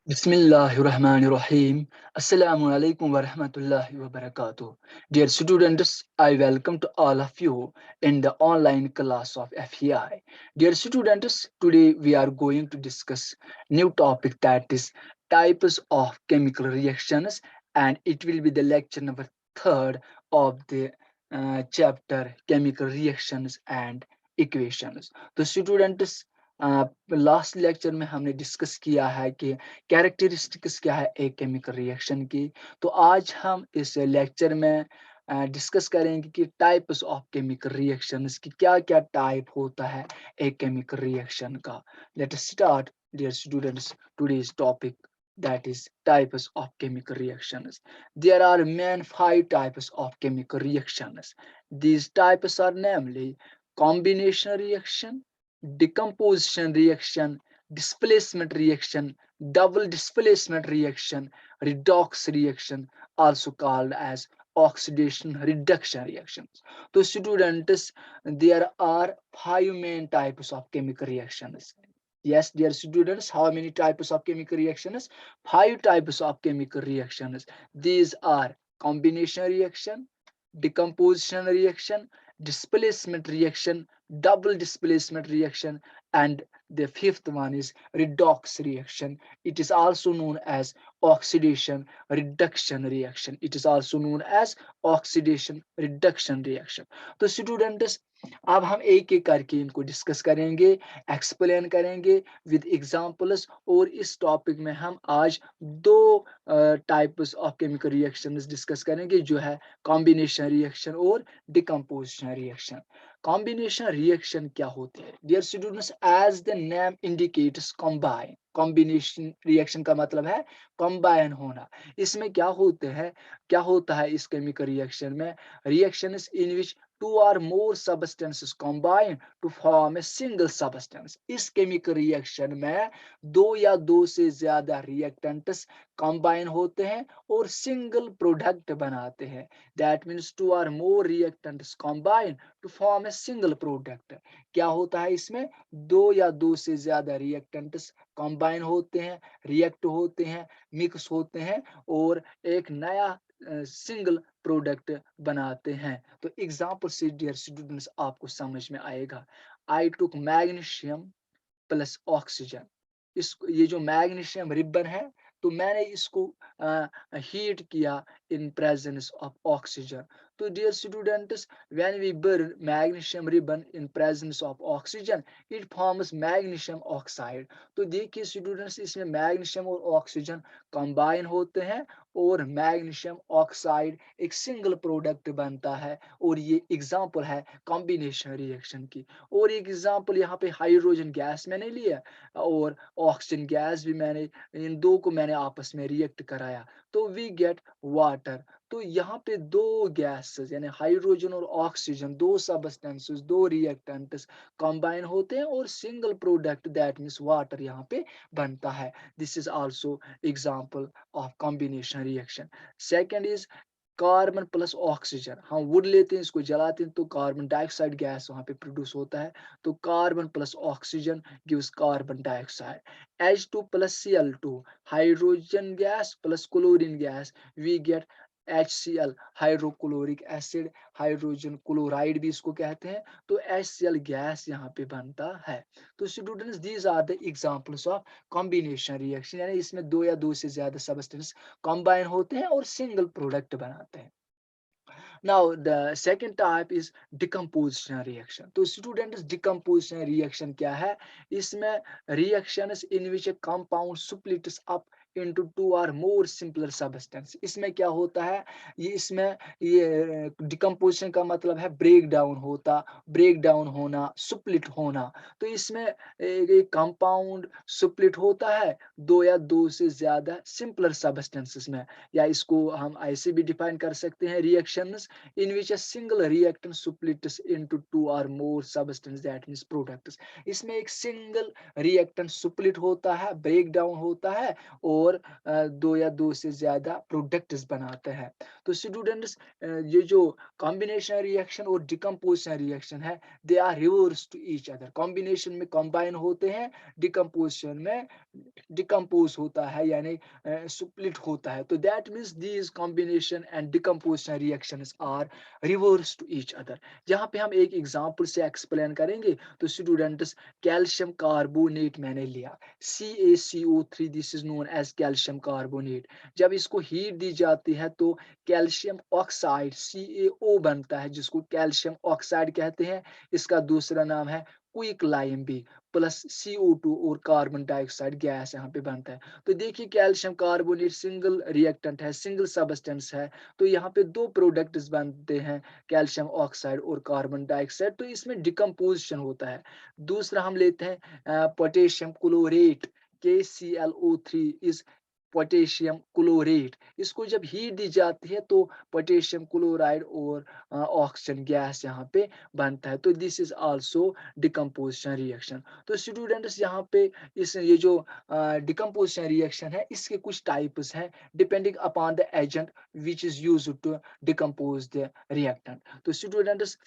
Bismillahirrahmanirrahim. Assalamu alaikum wa rahmatullahi wa barakatuh. Dear students, I welcome to all of you in the online class of FEI. Dear students, today we are going to discuss new topic that is types of chemical reactions, and it will be the lecture number third of the chapter chemical reactions and equations. तो students, last lecture में हमने discuss किया है कि characteristics क्या है एक chemical reaction की। तो आज हम इस लेक्चर में डिस्कस करेंगे कि टाइप्स ऑफ केमिकल रिएक्शंस की क्या-क्या टाइप होता है एक केमिकल रिएक्शन का। Let us start dear students today's topic that is types of chemical reactions. There are main 5 types of chemical reactions. These types are namely combination reaction, decomposition reaction, displacement reaction, double displacement reaction, redox reaction, also called as oxidation reduction reactions. So students, there are 5 main types of chemical reactions. Yes, dear students, how many types of chemical reactions? 5 types of chemical reactions. These are combination reaction, decomposition reaction, displacement reaction, double displacement reaction, and the fifth one is redox reaction. It is also known as oxidation reduction reaction. It is also known as oxidation reduction reaction. तो students, अब हम एक एक करके इनको discuss करेंगे, explain करेंगे with examples, और इस टॉपिक में हम आज दो types of chemical reactions discuss करेंगे, जो है कॉम्बिनेशन रिएक्शन और डिकम्पोजिशन रिएक्शन। कॉम्बिनेशन रिएक्शन क्या होते हैं dear students? As the name indicates combine. Combination reaction का मतलब है कंबाइन होना। इसमें क्या होता है इस केमिकल रिएक्शन में? Reactions in which two or more substances combine to form a single substance. इस केमिकल रिएक्शन में दो या दो से ज्यादा रिएक्टेंट्स कंबाइन होते हैं और सिंगल प्रोडक्ट बनाते हैं। That means two or more reactants combine to form a single product. क्या होता है इसमें? दो या दो से ज्यादा रिएक्टेंट्स कंबाइन होते हैं, रिएक्ट होते हैं, मिक्स होते हैं और एक नया सिंगल प्रोडक्ट बनाते हैं। तो एग्जांपल से डियर स्टूडेंट्स आपको समझ में आएगा। आई टुक मैग्नीशियम प्लस ऑक्सीजन। इस ये जो मैग्नीशियम रिबन है, तो मैंने इसको हीट किया इन प्रेजेंस ऑफ ऑक्सीजन। तो dear students, when we burn magnesium ribbon in presence of oxygen, it forms magnesium oxide. तो देखिए स्टूडेंट्स, इसमें मैग्नीशियम और ऑक्सीजन कंबाइन होते हैं और मैग्नीशियम ऑक्साइड एक सिंगल प्रोडक्ट बनता है, और ये एग्जांपल है कॉम्बिनेशन रिएक्शन की। और एक एग्जांपल यहाँ पे हाइड्रोजन गैस मैंने लिया और ऑक्सीजन गैस भी मैंने, इन दो को मैंने आपस में रिएक्ट कराया, तो वी गेट वाटर। तो यहाँ पे दो गैसेस यानी हाइड्रोजन और ऑक्सीजन, दो सबस्टेंसेस, दो रिएक्टेंट्स कंबाइन होते हैं और single product that means water यहाँ पे बनता है। This is also example of combination reaction. Second is carbon plus oxygen. हम वुड लेते हैं, इसको जलाते हैं तो कार्बन डाइऑक्साइड गैस वहां पे प्रोड्यूस होता है। तो carbon plus oxygen gives carbon dioxide. H2 plus Cl2, hydrogen gas plus chlorine gas, we get HCl, hydrochloric acid, hydrogen chloride भी इसको कहते हैं। तो HCl गैस यहाँ पे बनता है। तो students, these are the examples of combination reaction, यानी इसमें दो या दो से ज्यादा सबस्टेंस कंबाइन होते हैं और सिंगल प्रोडक्ट बनाते हैं। Now the second type is decomposition reaction. तो students, decomposition reaction क्या है? इसमें reactions in which a compound splits up into two or more simpler substance. इसमें क्या होता है? ये decomposition का मतलब है break down होना, split होना। तो इसमें एक compound split होता है दो या दो से ज्यादा simpler substances में, या इसको हम ऐसे भी डिफाइन कर सकते हैं, reactions in which a single reactant splits into two or more substance, that means products. इसमें एक सिंगल रिएक्टेंट स्प्लिट होता है, ब्रेक डाउन होता है, और दो या दो से ज्यादा प्रोडक्ट्स बनाते हैं। तो स्टूडेंट्स, ये जो कॉम्बिनेशन रिएक्शन और डिकम्पोजिशन रिएक्शन है, they are reverse to each other. Combination में कंबाइन होते हैं, डिकम्पोजिशन में डिकम्पोज होता है, यानी स्प्लिट होता है। तो that means these combination and decomposition reactions are reverse to each other. यहाँ पे हम एक एग्जांपल से एक्सप्लेन करेंगे। तो स्टूडेंट्स, कैल्शियम कार्बोनेट मैंने लिया, CaCO3, this is known as calcium carbonate. जब इसको हीट दी जाती है तो कैल्शियम ऑक्साइड CaO बनता है, जिसको कैल्शियम ऑक्साइड कहते हैं। इसका दूसरा नाम है क्विक लाइम भी, प्लस CO2 और कार्बन डाइऑक्साइड गैस यहाँ पे बनता है। तो देखिए, कैल्शियम कार्बोनेट सिंगल रिएक्टेंट है, सिंगल सबस्टेंस है। तो यहाँ पे दो प्रोडक्ट्स बनते हैं, कैल्शियम ऑक्साइड और कार्बन डाइऑक्साइड। तो इसमें डिकम्पोजिशन होता है। दूसरा हम लेते हैं potassium chlorate, KClO3 is potassium chlorate. इसको जब हीट दी जाती है तो पोटेशियम क्लोराइड और ऑक्सीजन गैस यहाँ पे बनता है। तो this is also decomposition reaction. तो स्टूडेंट्स, यहाँ पे इस ये जो डिकम्पोजिशन रिएक्शन है, इसके कुछ टाइप्स हैं depending upon the agent which is used to decompose the reactant. तो स्टूडेंट्स,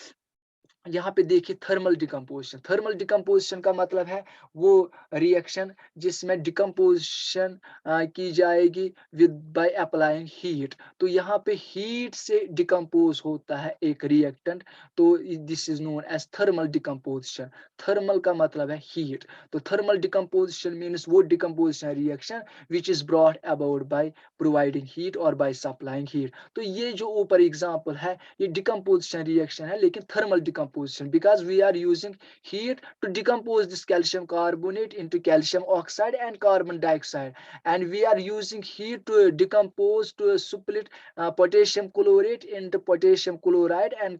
यहाँ पे देखिए, थर्मल डिकम्पोजिशन। थर्मल डिकम्पोजिशन का मतलब है वो रिएक्शन जिसमें डिकम्पोजिशन की जाएगी विद बाय अप्लाइंग हीट। तो यहाँ पे हीट से डिकम्पोज होता है एक रिएक्टेंट। तो this is known as thermal decomposition. Thermal का मतलब है हीट। तो थर्मल डिकम्पोजिशन मीन्स वो decomposition reaction which is brought about by providing heat और बाय सप्लाइंग हीट। तो ये जो ऊपर एग्जाम्पल है, ये डिकम्पोजिशन रिएक्शन है, लेकिन thermal decomposition, because we are using heat to decompose this calcium carbonate into calcium oxide and carbon dioxide, and we are using heat to decompose to split potassium chlorate into potassium chloride and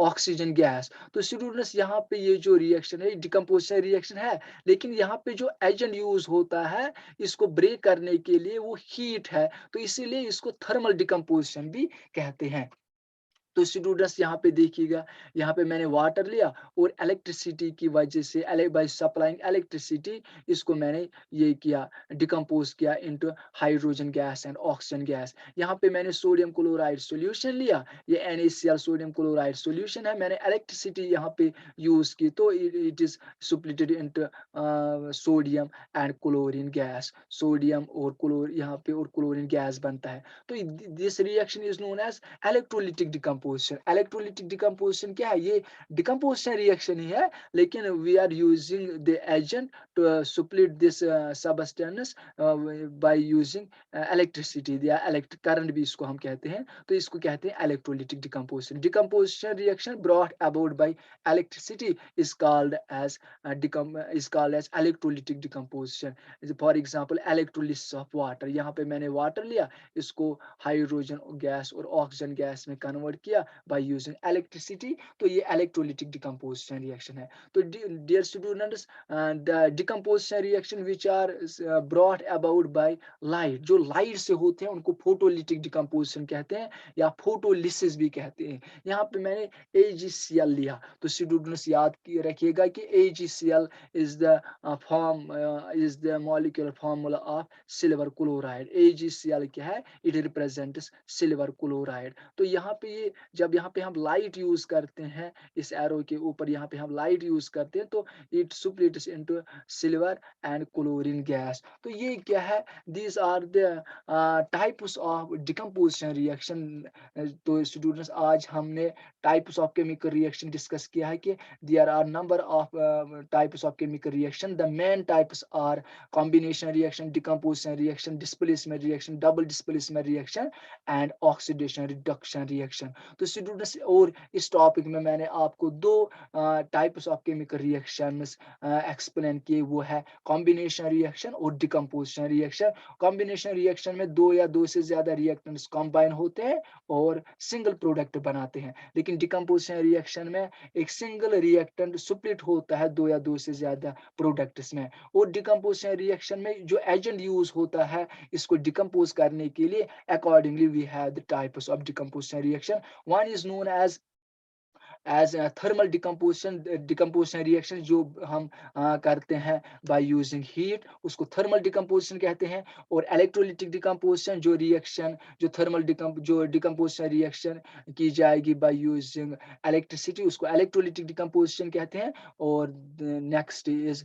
oxygen gas. तो students, यहाँ पे ये जो reaction है, decomposition reaction है, लेकिन यहाँ पे जो एजेंट यूज होता है इसको ब्रेक करने के लिए वो हीट है। तो इसीलिए इसको थर्मल डिकम्पोजिशन भी कहते हैं। तो स्टूडेंट्स, यहाँ पे देखिएगा, यहाँ पे मैंने वाटर लिया और इलेक्ट्रिसिटी की वजह से बाय सप्लाइंग इलेक्ट्रिसिटी इसको मैंने ये किया, डिकम्पोज किया into hydrogen gas and oxygen gas. यहाँ पे मैंने सोडियम क्लोराइड सॉल्यूशन लिया, ये NaCl सोडियम क्लोराइड सॉल्यूशन है। मैंने इलेक्ट्रिसिटी यहाँ पे यूज की, तो it is splitted into sodium and chlorine gas. Sodium और क्लोर यहाँ पे और क्लोरीन गैस बनता है। तो this reaction is known as electrolytic decomposition. Electrolytic decomposition क्या है? ये डिकम्पोजिशन रिएक्शन ही है, लेकिन we are using the agent to split this substance by using electricity या इलेक्ट्रिक करंट भी इसको हम कहते हैं। तो इसको कहते हैं electrolytic decomposition. Decomposition reaction brought about by electricity is called as electrolytic decomposition. For example, electrolysis of water. यहाँ पे मैंने वाटर लिया, इसको हाइड्रोजन गैस और ऑक्सीजन गैस में कन्वर्ट किया बाय यूजिंग इलेक्ट्रिसिटी। तो ये इलेक्ट्रोलिटिक डिकम्पोजिशन रिएक्शन है। तो dear students, the decomposition reaction which are brought about by light, जो लाइट से होते हैं उनको फोटोलिटिक डिकम्पोजिशन कहते हैं या फोटोलिसिस भी कहते हैं। यहाँ पे मैंने AgCl लिया। तो स्टूडेंट्स, याद रखिएगा कि AgCl is the molecular formula of silver chloride. AgCl क्या है? It represents silver chloride. तो यहाँ पे ये जब यहाँ पे हम लाइट यूज करते हैं, इस एरो के ऊपर यहाँ पे हम लाइट यूज करते हैं, तो it splits into silver and chlorine gas. तो ये क्या है? These are the types of decomposition reaction. तो स्टूडेंट्स, आज हमने types of chemical reaction discuss किया है कि there are number of types of chemical reaction. The main types are combination reaction, decomposition reaction, displacement reaction, double displacement reaction and oxidation reduction reaction. तो students, और इस topic में मैंने आपको दो types of chemical reactions explain किए, वो है कॉम्बिनेशन रिएक्शन और डिकम्पोजिशन रिएक्शन। कॉम्बिनेशन रिएक्शन में दो या दो से ज्यादा रिएक्टेंट्स कंबाइन होते हैं और सिंगल प्रोडक्ट बनाते हैं, लेकिन डिकम्पोजिशन रिएक्शन में एक सिंगल रिएक्टेंट स्प्लिट होता है दो या दो से ज्यादा प्रोडक्ट्स में। और डिकम्पोजिशन रिएक्शन में जो एजेंट यूज होता है इसको डिकम्पोज करने के लिए, accordingly we have the types of decomposition reaction. One is known as as thermal decomposition reaction जो हम करते हैं बाय यूजिंग हीट, उसको थर्मल डिकम्पोजिशन कहते हैं। और इलेक्ट्रोलिटिक डिकम्पोजिशन जो थर्मल जो डिकम्पोजिशन रिएक्शन की जाएगी बाय यूजिंग इलेक्ट्रिसिटी, उसको इलेक्ट्रोलिटिक डिकम्पोजिशन कहते हैं। और नेक्स्ट इज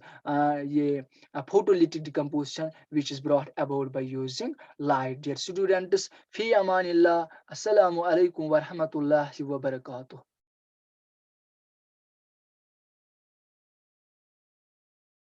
ये photolytic decomposition which is brought about by using light. Dear students, fi amanillah, assalamu alaikum wa rahmatullahi wa barakatuh.